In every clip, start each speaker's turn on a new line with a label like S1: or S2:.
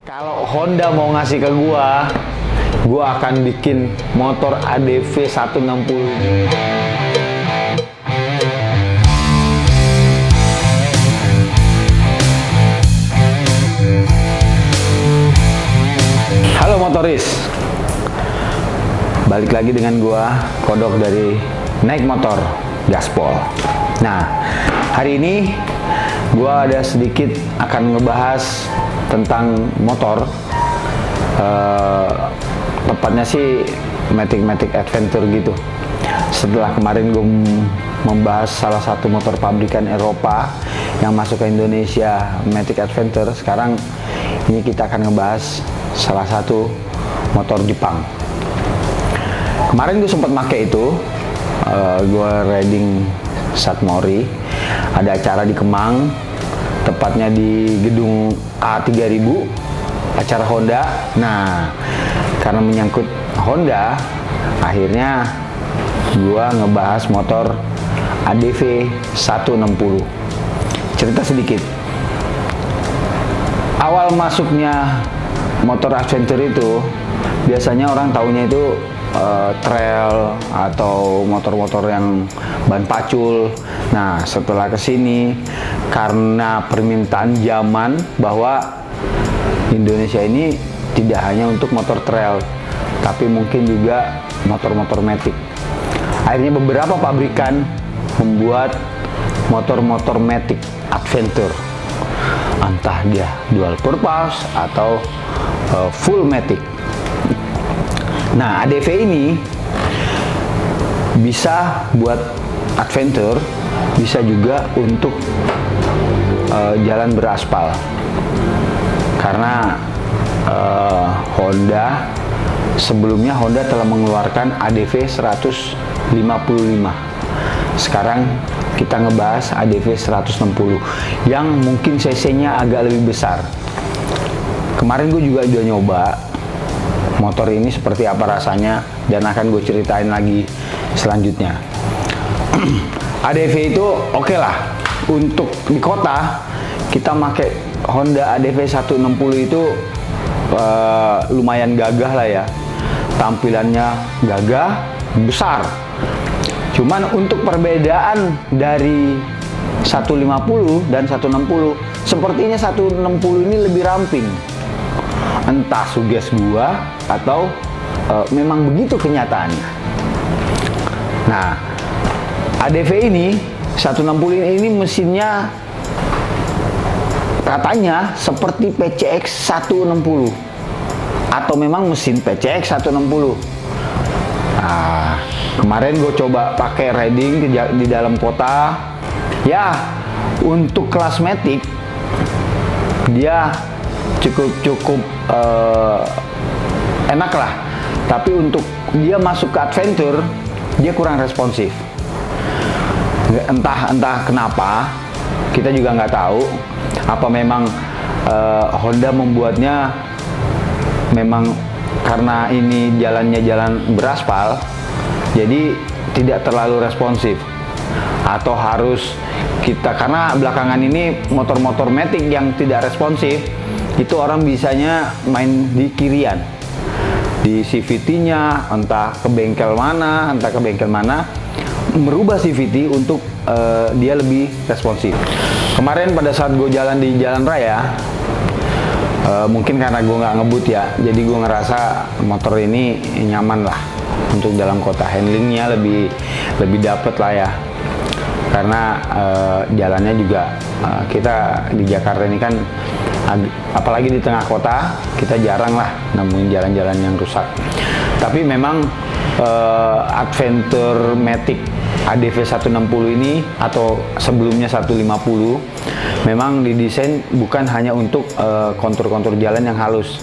S1: Kalau Honda mau ngasih ke gua akan bikin motor ADV 160. Halo motoris, balik lagi dengan gua Kodok dari Naik Motor Gaspol. Nah, hari ini gua ada sedikit akan ngebahas tentang motor, tepatnya sih Matic Adventure gitu. Setelah kemarin gue membahas salah satu motor pabrikan Eropa yang masuk ke Indonesia, Matic Adventure, sekarang ini kita akan ngebahas salah satu motor Jepang. Kemarin gue sempat pakai itu, gue riding Satmori, ada acara di Kemang, tepatnya di gedung A3000, acara Honda. Nah, karena menyangkut Honda, akhirnya gua ngebahas motor ADV 160. Cerita sedikit. Awal masuknya motor adventure itu, biasanya orang taunya itu trail atau motor-motor yang ban pacul. Nah, setelah kesini, karena permintaan zaman bahwa Indonesia ini tidak hanya untuk motor trail, tapi mungkin juga motor-motor matic. Akhirnya beberapa pabrikan membuat motor-motor matic adventure, entah dia dual purpose atau full matic. Nah, ADV ini bisa buat adventure, bisa juga untuk jalan beraspal. Karena Honda sebelumnya telah mengeluarkan ADV 155. Sekarang kita ngebahas ADV 160 yang mungkin cc-nya agak lebih besar. Kemarin gue juga udah nyoba motor ini seperti apa rasanya, dan akan gue ceritain lagi selanjutnya. ADV itu oke lah untuk di kota. Kita pakai Honda ADV 160 itu lumayan gagah lah ya, tampilannya gagah, besar. Cuman untuk perbedaan dari 150 dan 160, sepertinya 160 ini lebih ramping. Entah suges gua atau memang begitu kenyataannya. Nah, ADV ini 160 ini mesinnya katanya seperti PCX 160 atau memang mesin PCX 160. Nah, kemarin gue coba pakai riding di dalam kota. Ya, untuk kelas matic dia cukup enak lah, tapi untuk dia masuk ke adventure dia kurang responsif. Entah kenapa, kita juga nggak tahu. Apa memang Honda membuatnya memang karena ini jalannya jalan beraspal, jadi tidak terlalu responsif, atau harus kita, karena belakangan ini motor-motor matic yang tidak responsif itu orang bisanya main di kirian, di CVT-nya, entah ke bengkel mana, merubah CVT untuk dia lebih responsif. Kemarin pada saat gue jalan di jalan raya, mungkin karena gue nggak ngebut ya, jadi gue ngerasa motor ini nyaman lah untuk dalam kota. Handlingnya lebih dapet lah ya, karena jalannya juga kita di Jakarta ini kan, apalagi di tengah kota, kita jarang lah nemuin jalan-jalan yang rusak. Tapi memang Adventure Matic ADV 160 ini atau sebelumnya 150 memang didesain bukan hanya untuk kontur-kontur jalan yang halus.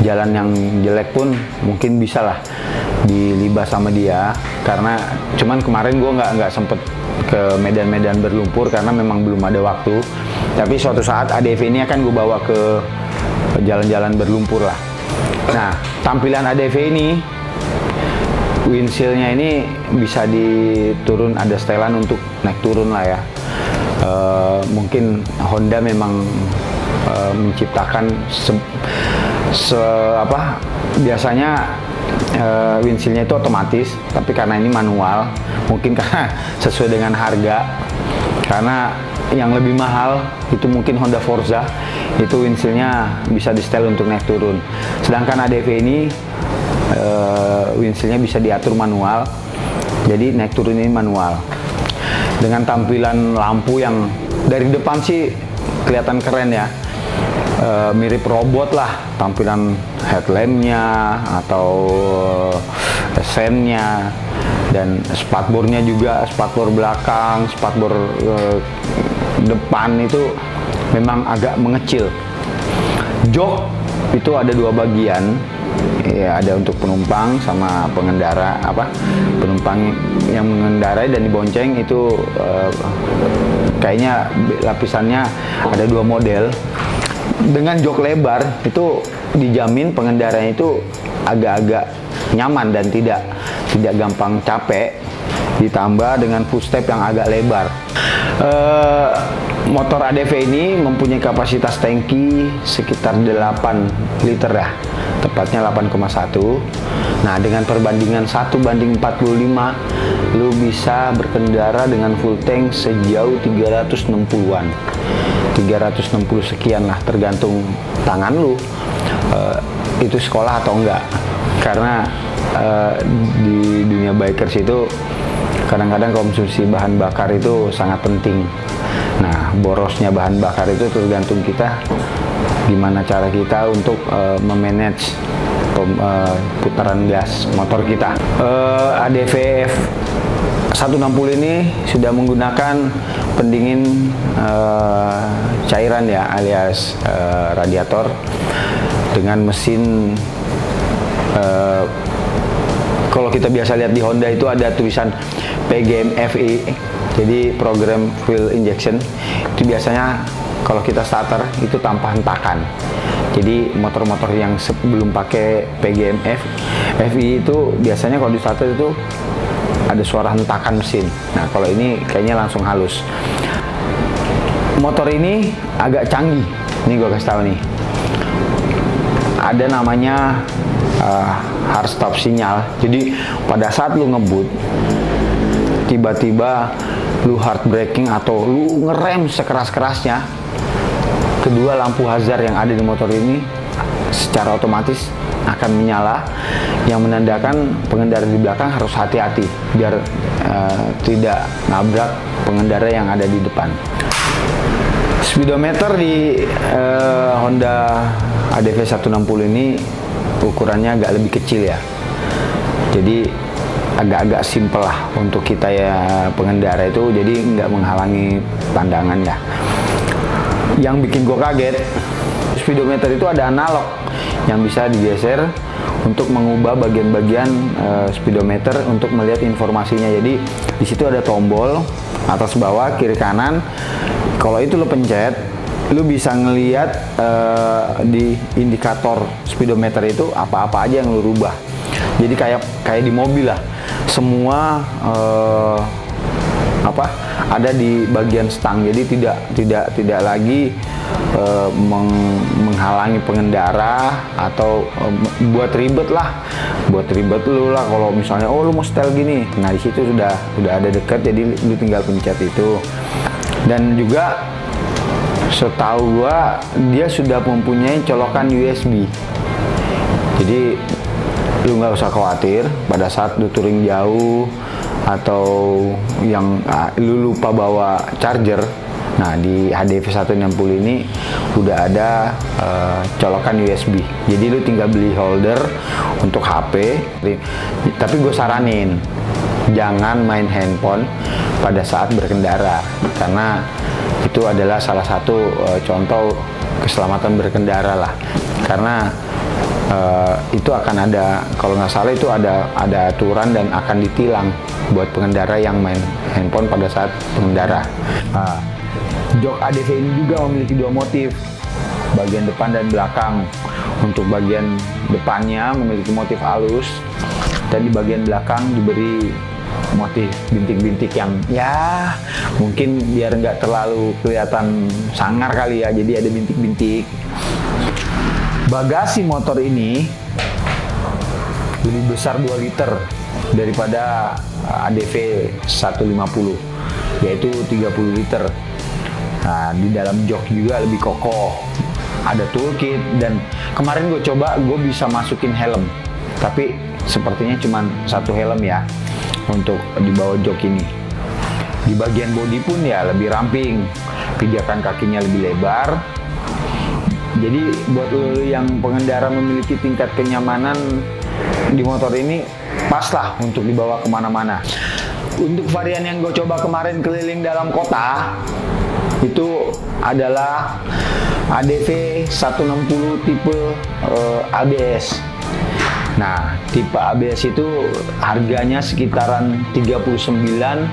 S1: Jalan yang jelek pun mungkin bisa lah dilibas sama dia, karena cuman kemarin gue nggak sempet ke medan-medan berlumpur karena memang belum ada waktu. Tapi suatu saat ADV ini akan gue bawa ke jalan-jalan berlumpur lah. Nah, tampilan ADV ini, windshieldnya ini bisa diturun, ada setelan untuk naik turun lah ya. Mungkin Honda memang menciptakan biasanya windshieldnya itu otomatis, tapi karena ini manual, mungkin karena sesuai dengan harga, karena yang lebih mahal itu mungkin Honda Forza, itu windshieldnya bisa di setel untuk naik turun, sedangkan ADV ini windshieldnya bisa diatur manual, jadi naik turun ini manual. Dengan tampilan lampu yang dari depan sih kelihatan keren ya, mirip robot lah tampilan headlampnya atau sennya, dan spakbornya juga, spakbor belakang, spakbor depan itu memang agak mengecil. Jok itu ada dua bagian ya, ada untuk penumpang sama pengendara, penumpang yang mengendarai dan dibonceng itu kayaknya lapisannya ada dua model. Dengan jok lebar itu dijamin pengendaranya itu agak-agak nyaman dan tidak gampang capek, ditambah dengan footstep yang agak lebar. Motor ADV ini mempunyai kapasitas tangki sekitar 8 liter ya, tepatnya 8,1. Nah, dengan perbandingan 1:45, lu bisa berkendara dengan full tank sejauh 360-an. 360 sekian lah, tergantung tangan lu itu sekolah atau enggak. Karena di dunia bikers itu kadang-kadang konsumsi bahan bakar itu sangat penting. Nah, borosnya bahan bakar itu tergantung kita, gimana cara kita untuk memanage putaran gas motor kita. ADV F160 ini sudah menggunakan pendingin cairan ya, alias radiator, dengan mesin kalau kita biasa lihat di Honda itu ada tulisan PGM FI, jadi program fuel injection. Itu biasanya kalau kita starter itu tanpa hentakan. Jadi motor-motor yang sebelum pakai PGM FI itu biasanya kalau di starter itu ada suara hentakan mesin. Nah, kalau ini kayaknya langsung halus. Motor ini agak canggih. Ini gue kasih tahu nih. Ada namanya hard stop sinyal. Jadi pada saat lu ngebut, tiba-tiba lu hard braking atau lu ngerem sekeras-kerasnya, kedua lampu hazard yang ada di motor ini secara otomatis akan menyala, yang menandakan pengendara di belakang harus hati-hati biar tidak nabrak pengendara yang ada di depan. Speedometer di Honda ADV 160 ini ukurannya agak lebih kecil ya, jadi agak-agak simple lah untuk kita ya pengendara itu, jadi nggak menghalangi pandangan ya. Yang bikin gue kaget, speedometer itu ada analog yang bisa digeser untuk mengubah bagian-bagian speedometer untuk melihat informasinya. Jadi di situ ada tombol atas bawah kiri kanan. Kalau itu lo pencet, lo bisa ngelihat di indikator speedometer itu apa-apa aja yang lo rubah. Jadi kayak di mobil lah, semua ada di bagian stang. Jadi tidak lagi menghalangi pengendara atau buat ribet lu lah kalau misalnya lu mau setel gini. Nah, di situ sudah ada dekat, jadi lu tinggal pencet itu. Dan juga setahu gua dia sudah mempunyai colokan USB. Jadi lu nggak usah khawatir pada saat lu touring jauh atau yang lu lupa bawa charger. Nah, di HDV 160 ini udah ada colokan USB. Jadi lu tinggal beli holder untuk HP. Tapi gue saranin jangan main handphone pada saat berkendara, karena itu adalah salah satu contoh keselamatan berkendara lah. Karena itu akan ada, kalau nggak salah itu ada aturan dan akan ditilang buat pengendara yang main handphone pada saat pengendara. Jok ADV ini juga memiliki dua motif, bagian depan dan belakang. Untuk bagian depannya memiliki motif halus, dan di bagian belakang diberi motif bintik-bintik yang ya mungkin biar nggak terlalu kelihatan sangar kali ya, jadi ada bintik-bintik. Bagasi motor ini lebih besar 2 liter daripada ADV 150, yaitu 30 liter. Nah, di dalam jok juga lebih kokoh, ada toolkit, dan kemarin gue coba gue bisa masukin helm, tapi sepertinya cuma 1 helm ya untuk di bawah jok ini. Di bagian bodi pun ya lebih ramping, pijakan kakinya lebih lebar. Jadi buat lo yang pengendara memiliki tingkat kenyamanan di motor ini, pas lah untuk dibawa kemana-mana. Untuk varian yang gue coba kemarin keliling dalam kota, itu adalah ADV 160 tipe ABS. Nah, tipe ABS itu harganya sekitaran 39,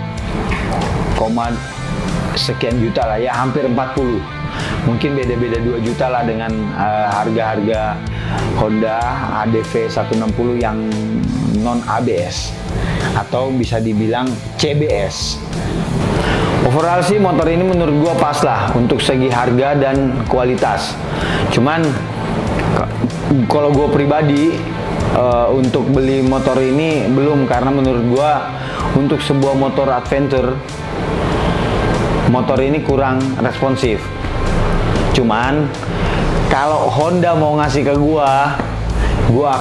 S1: sekian juta lah ya, hampir 40. Mungkin beda-beda 2 juta lah dengan harga-harga Honda ADV 160 yang non ABS, atau bisa dibilang CBS. Overall sih motor ini menurut gua pas lah untuk segi harga dan kualitas. Cuman kalau gua pribadi untuk beli motor ini belum, karena menurut gua untuk sebuah motor adventure, motor ini kurang responsif. Cuman kalau Honda mau ngasih ke gua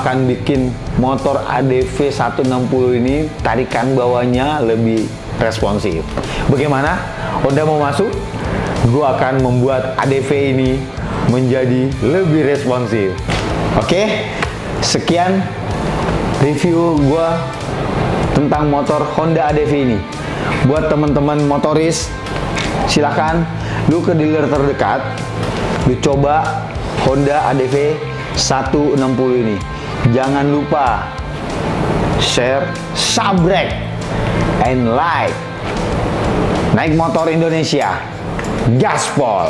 S1: akan bikin motor ADV 160 ini tarikan bawahnya lebih responsif. Bagaimana? Honda mau masuk? Gua akan membuat ADV ini menjadi lebih responsif. Oke? Sekian review gua tentang motor Honda ADV ini. Buat teman-teman motoris, silahkan lu ke dealer terdekat, lu coba Honda ADV 160 ini. Jangan lupa share, subscribe, and like. Naik motor Indonesia, gaspol!